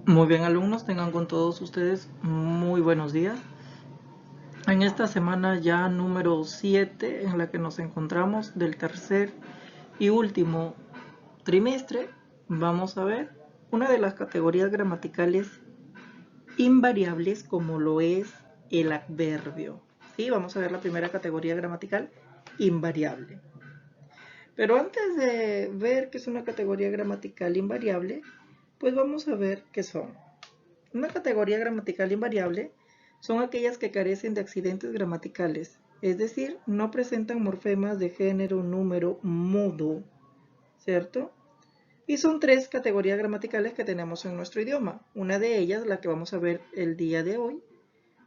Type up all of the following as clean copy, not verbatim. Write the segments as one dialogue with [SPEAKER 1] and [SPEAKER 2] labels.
[SPEAKER 1] Muy bien, alumnos, tengan con todos ustedes muy buenos días. En esta semana ya número 7 en la que nos encontramos del tercer y último trimestre, vamos a ver una de las categorías gramaticales invariables como lo es el adverbio. ¿Sí? Vamos a ver la primera categoría gramatical, invariable. Pero antes de ver qué es una categoría gramatical invariable, pues vamos a ver qué son. Una categoría gramatical invariable son aquellas que carecen de accidentes gramaticales, es decir, no presentan morfemas de género, número, modo, ¿cierto? Y son tres categorías gramaticales que tenemos en nuestro idioma. Una de ellas, la que vamos a ver el día de hoy,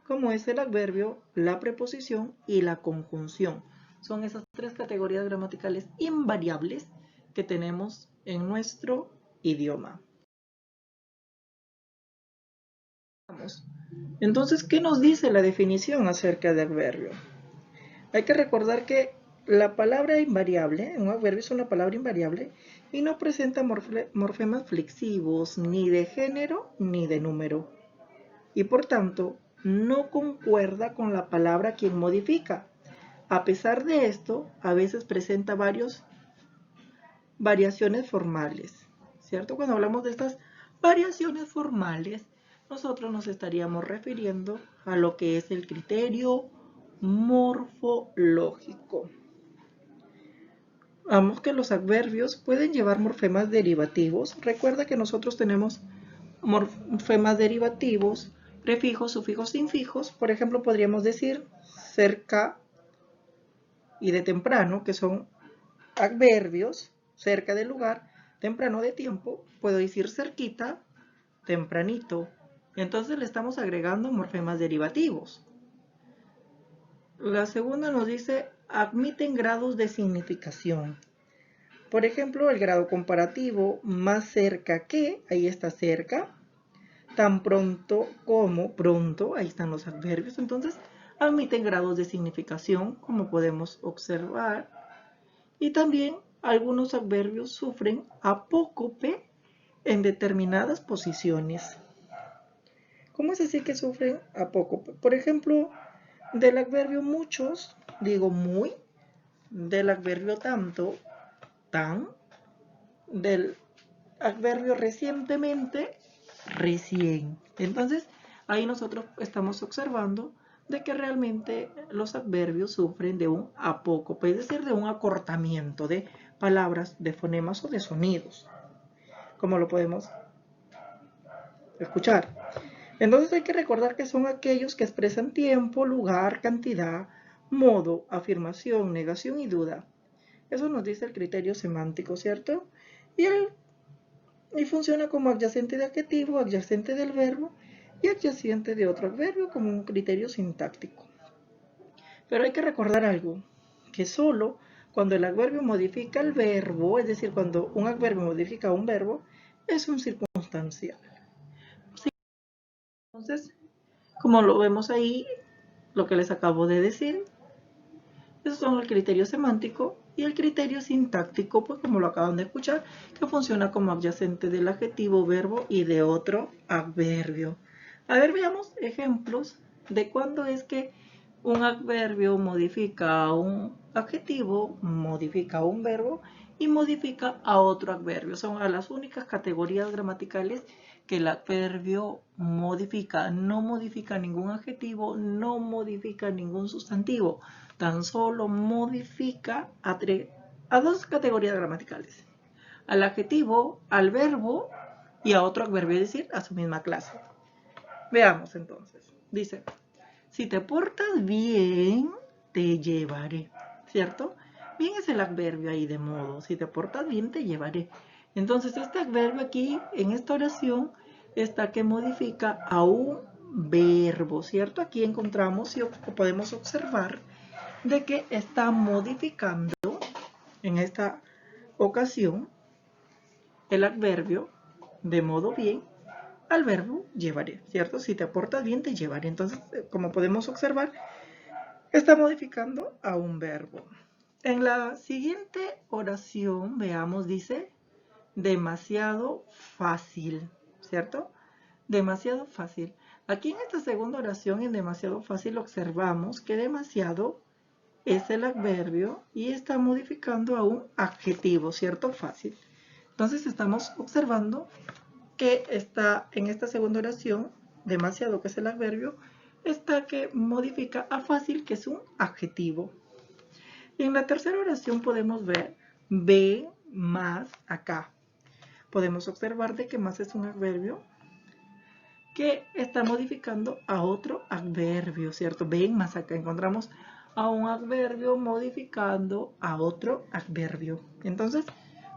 [SPEAKER 1] como es el adverbio, la preposición y la conjunción. Son esas tres categorías gramaticales invariables que tenemos en nuestro idioma. Entonces, ¿qué nos dice la definición acerca de adverbio? Hay que recordar que la palabra invariable, un adverbio es una palabra invariable y no presenta morfemas flexivos ni de género ni de número. Y por tanto, no concuerda con la palabra quien modifica. A pesar de esto, a veces presenta variaciones formales, ¿cierto? Cuando hablamos de estas variaciones formales, nosotros nos estaríamos refiriendo a lo que es el criterio morfológico. Vamos que los adverbios pueden llevar morfemas derivativos. Recuerda que nosotros tenemos morfemas derivativos, prefijos, sufijos, infijos. Por ejemplo, podríamos decir cerca y de temprano, que son adverbios, cerca del lugar, temprano de tiempo, puedo decir cerquita, tempranito. Entonces le estamos agregando morfemas derivativos. La segunda nos dice, admiten grados de significación. Por ejemplo, el grado comparativo, más cerca que, ahí está cerca, tan pronto como pronto, ahí están los adverbios. Entonces, admiten grados de significación, como podemos observar. Y también algunos adverbios sufren apócope en determinadas posiciones. ¿Cómo es decir que sufren apócope? Por ejemplo, del adverbio muchos, digo muy, del adverbio tanto, tan, del adverbio recientemente, recién. Entonces, ahí nosotros estamos observando de que realmente los adverbios sufren de un apócope, es decir, de un acortamiento de palabras, de fonemas o de sonidos, como lo podemos escuchar. Entonces hay que recordar que son aquellos que expresan tiempo, lugar, cantidad, modo, afirmación, negación y duda. Eso nos dice el criterio semántico, ¿cierto? Y funciona como adyacente de adjetivo, adyacente del verbo y adyacente de otro adverbio como un criterio sintáctico. Pero hay que recordar algo, que solo cuando el adverbio modifica el verbo, es decir, cuando un adverbio modifica un verbo, es un circunstancial. Entonces, como lo vemos ahí, lo que les acabo de decir, esos son el criterio semántico y el criterio sintáctico, pues como lo acaban de escuchar, que funciona como adyacente del adjetivo, verbo y de otro adverbio. A ver, veamos ejemplos de cuándo es que un adverbio modifica a un adjetivo, modifica a un verbo y modifica a otro adverbio. Son las únicas categorías gramaticales que el adverbio modifica. No modifica ningún adjetivo, no modifica ningún sustantivo. Tan solo modifica a dos categorías gramaticales. Al adjetivo, al verbo y a otro adverbio, es decir, a su misma clase. Veamos entonces. Dice, si te portas bien, te llevaré, ¿cierto? Bien es el adverbio ahí de modo. Si te portas bien, te llevaré. Entonces, este adverbio aquí, en esta oración, está que modifica a un verbo, ¿cierto? Aquí encontramos y podemos observar de que está modificando en esta ocasión el adverbio de modo bien al verbo llevaré, ¿cierto? Si te portas bien, te llevaré. Entonces, como podemos observar, está modificando a un verbo. En la siguiente oración, veamos, dice, demasiado fácil, ¿cierto? Demasiado fácil. Aquí en esta segunda oración, en demasiado fácil, observamos que demasiado es el adverbio y está modificando a un adjetivo, ¿cierto? Fácil. Entonces estamos observando que está en esta segunda oración, demasiado, que es el adverbio, está que modifica a fácil, que es un adjetivo. Y en la tercera oración podemos ver ve más acá. Podemos observar de que más es un adverbio que está modificando a otro adverbio, ¿cierto? Ven más acá, encontramos a un adverbio modificando a otro adverbio. Entonces,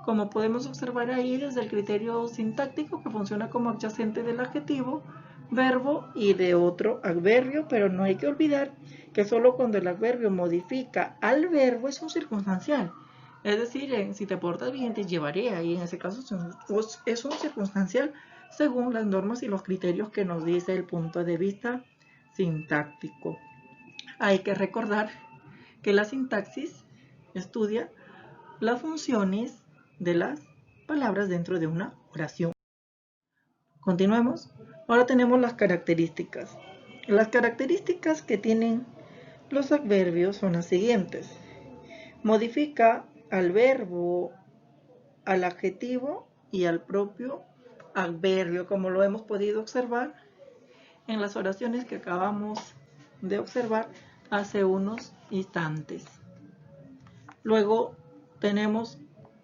[SPEAKER 1] como podemos observar ahí desde el criterio sintáctico, que funciona como adyacente del adjetivo, verbo y de otro adverbio, pero no hay que olvidar que solo cuando el adverbio modifica al verbo es un circunstancial. Es decir, si te portas bien te llevaré, ahí en ese caso es un circunstancial según las normas y los criterios que nos dice el punto de vista sintáctico. Hay que recordar que la sintaxis estudia las funciones de las palabras dentro de una oración. Continuemos. Ahora tenemos las características. Las características que tienen los adverbios son las siguientes. Modifica al verbo, al adjetivo y al propio adverbio, como lo hemos podido observar en las oraciones que acabamos de observar hace unos instantes. Luego tenemos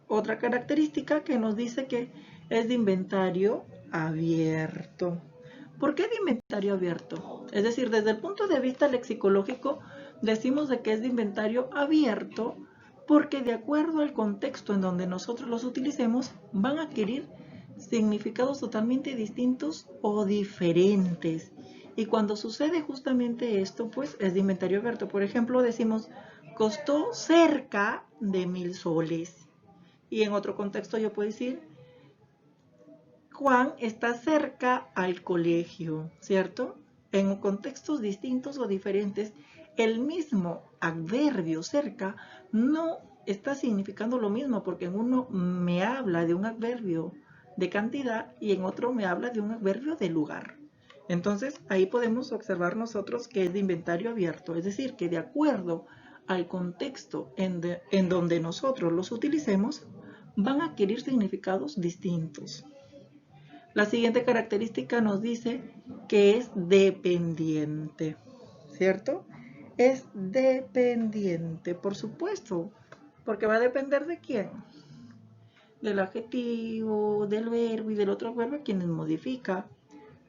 [SPEAKER 1] otra característica que nos dice que es de inventario abierto. ¿Por qué de inventario abierto? Es decir, desde el punto de vista lexicológico decimos de que es de inventario abierto porque de acuerdo al contexto en donde nosotros los utilicemos van a adquirir significados totalmente distintos o diferentes. Y cuando sucede justamente esto, pues es de inventario abierto. Por ejemplo, decimos, costó cerca de 1000 soles. Y en otro contexto yo puedo decir, Juan está cerca al colegio, ¿cierto? En contextos distintos o diferentes, el mismo adverbio cerca no está significando lo mismo, porque en uno me habla de un adverbio de cantidad y en otro me habla de un adverbio de lugar. Entonces, ahí podemos observar nosotros que es de inventario abierto, es decir, que de acuerdo al contexto en donde nosotros los utilicemos, van a adquirir significados distintos. La siguiente característica nos dice que es dependiente, ¿cierto? Es dependiente, por supuesto, porque va a depender de quién. Del adjetivo, del verbo y del otro verbo quienes modifica.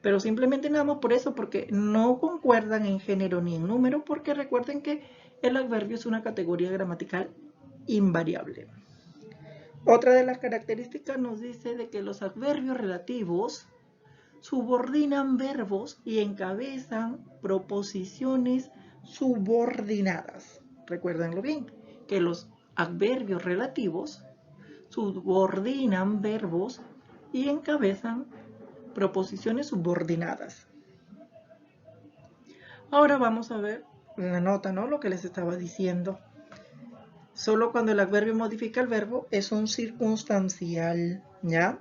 [SPEAKER 1] Pero simplemente nada más por eso, porque no concuerdan en género ni en número, porque recuerden que el adverbio es una categoría gramatical invariable. Otra de las características nos dice de que los adverbios relativos subordinan verbos y encabezan proposiciones subordinadas. Recuérdenlo bien, que los adverbios relativos subordinan verbos y encabezan proposiciones subordinadas. Ahora vamos a ver la nota, ¿no? Lo que les estaba diciendo. Solo cuando el adverbio modifica el verbo es un circunstancial, ¿ya?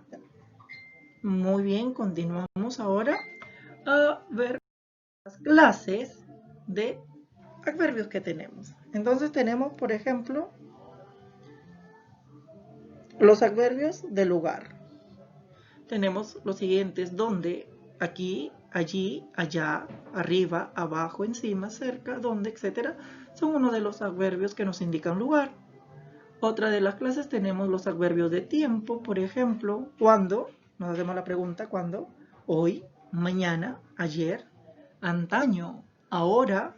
[SPEAKER 1] Muy bien, continuamos ahora a ver las clases de adverbios que tenemos. Entonces tenemos, por ejemplo, los adverbios de lugar. Tenemos los siguientes, donde, aquí, allí, allá, arriba, abajo, encima, cerca, donde, etc. Son uno de los adverbios que nos indican lugar. Otra de las clases tenemos los adverbios de tiempo, por ejemplo, cuando, nos hacemos la pregunta, ¿cuándo? Hoy, mañana, ayer, antaño, ahora,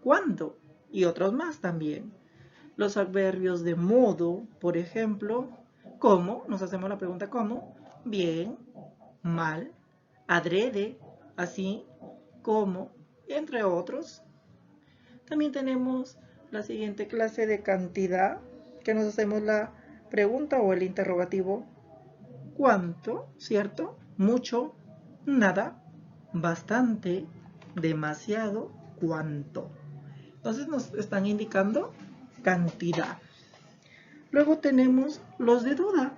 [SPEAKER 1] cuándo, y otros más también. Los adverbios de modo, por ejemplo, ¿cómo? Nos hacemos la pregunta ¿cómo? Bien, mal, adrede, así, como, entre otros. También tenemos la siguiente clase de cantidad, que nos hacemos la pregunta o el interrogativo ¿cuánto? ¿Cierto? Mucho, nada, bastante, demasiado, cuánto. Entonces nos están indicando cantidad. Luego tenemos los de duda,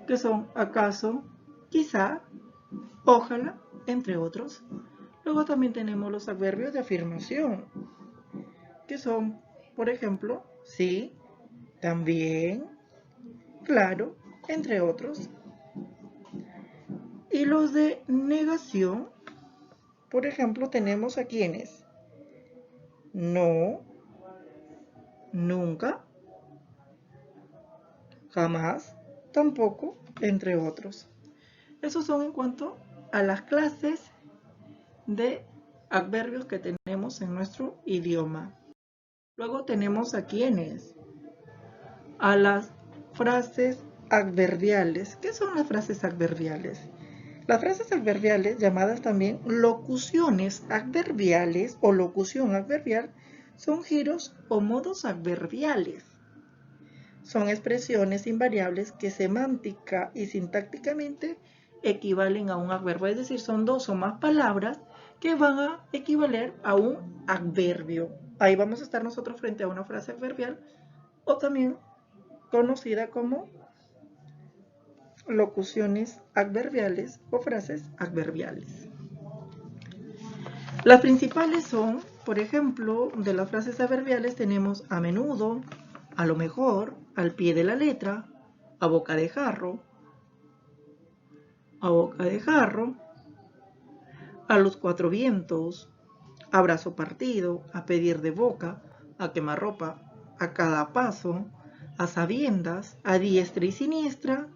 [SPEAKER 1] que son acaso, quizá, ojalá, entre otros. Luego también tenemos los adverbios de afirmación, que son, por ejemplo, sí, también, claro, entre otros. Y los de negación, por ejemplo, tenemos a quienes: no, nunca, jamás, tampoco, entre otros. Esos son en cuanto a las clases de adverbios que tenemos en nuestro idioma. Luego tenemos a quienes, a las frases adverbiales. ¿Qué son las frases adverbiales? Las frases adverbiales, llamadas también locuciones adverbiales o locución adverbial, son giros o modos adverbiales. Son expresiones invariables que semántica y sintácticamente equivalen a un adverbio, es decir, son dos o más palabras que van a equivaler a un adverbio. Ahí vamos a estar nosotros frente a una frase adverbial, o también conocida como locuciones adverbiales o frases adverbiales. Las principales son, por ejemplo, de las frases adverbiales tenemos a menudo, a lo mejor, al pie de la letra, a boca de jarro, a los cuatro vientos, a brazo partido, a pedir de boca, a quemarropa, a cada paso, a sabiendas, a diestra y siniestra,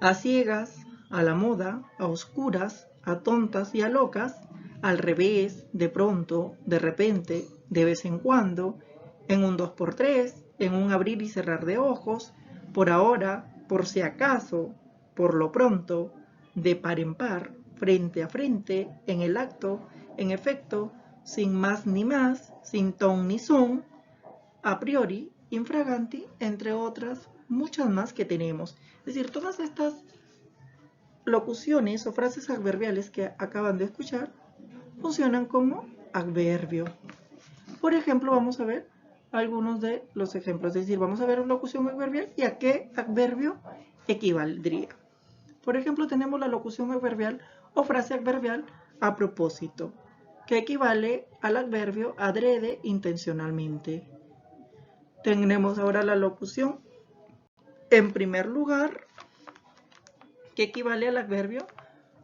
[SPEAKER 1] a ciegas, a la moda, a oscuras, a tontas y a locas, al revés, de pronto, de repente, de vez en cuando, en un 2x3, en un abrir y cerrar de ojos, por ahora, por si acaso, por lo pronto, de par en par, frente a frente, en el acto, en efecto, sin más ni más, sin ton ni son, a priori, infraganti, entre otras muchas más que tenemos. Es decir, todas estas locuciones o frases adverbiales que acaban de escuchar funcionan como adverbio. Por ejemplo, vamos a ver algunos de los ejemplos. Es decir, vamos a ver una locución adverbial y a qué adverbio equivaldría. Por ejemplo, tenemos la locución adverbial o frase adverbial a propósito, que equivale al adverbio adrede, intencionalmente. Tenemos ahora la locución en primer lugar, que equivale al adverbio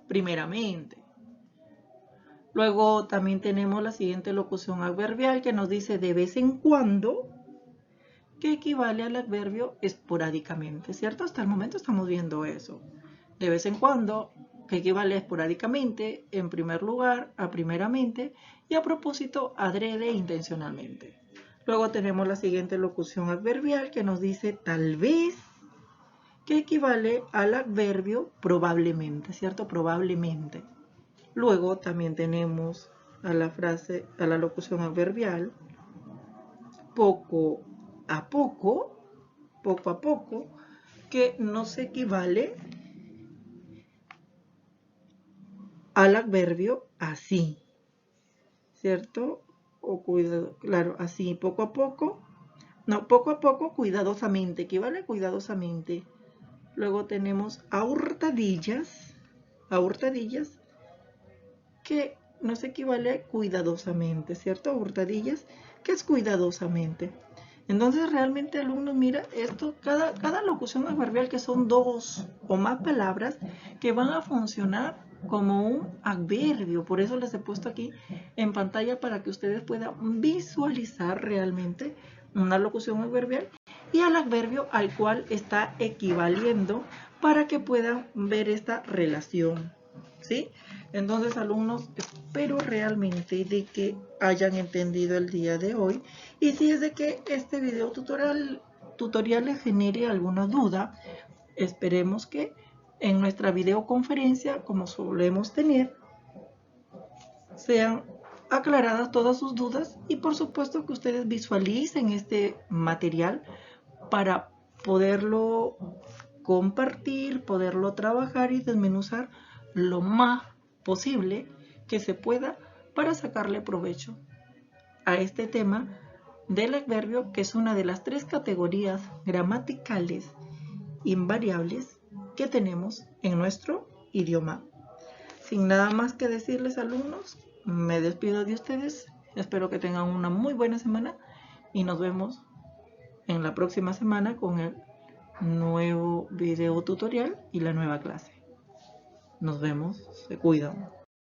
[SPEAKER 1] primeramente. Luego también tenemos la siguiente locución adverbial que nos dice de vez en cuando, que equivale al adverbio esporádicamente, ¿cierto? Hasta el momento estamos viendo eso. De vez en cuando, que equivale esporádicamente, en primer lugar, a primeramente, y a propósito, adrede, intencionalmente. Luego tenemos la siguiente locución adverbial que nos dice tal vez, que equivale al adverbio probablemente, ¿cierto? Probablemente. Luego también tenemos a la locución adverbial poco a poco, que nos equivale al adverbio así, ¿cierto? O cuidado, claro, así, poco a poco, cuidadosamente, equivale cuidadosamente. Luego tenemos a hurtadillas, que nos equivale cuidadosamente, ¿cierto? Hurtadillas, que es cuidadosamente. Entonces realmente, alumnos, mira, esto, cada locución adverbial, que son dos o más palabras que van a funcionar como un adverbio. Por eso les he puesto aquí en pantalla para que ustedes puedan visualizar realmente una locución adverbial y al adverbio al cual está equivaliendo, para que puedan ver esta relación, ¿sí? Entonces, alumnos, espero realmente de que hayan entendido el día de hoy, y si es de que este video tutorial les genere alguna duda, esperemos que en nuestra videoconferencia, como solemos tener, sean aclaradas todas sus dudas, y por supuesto que ustedes visualicen este material para poderlo compartir, poderlo trabajar y desmenuzar lo más posible que se pueda para sacarle provecho a este tema del adverbio, que es una de las 3 categorías gramaticales invariables que tenemos en nuestro idioma. Sin nada más que decirles, alumnos, me despido de ustedes. Espero que tengan una muy buena semana y nos vemos en la próxima semana con el nuevo video tutorial y la nueva clase. Nos vemos, se cuidan.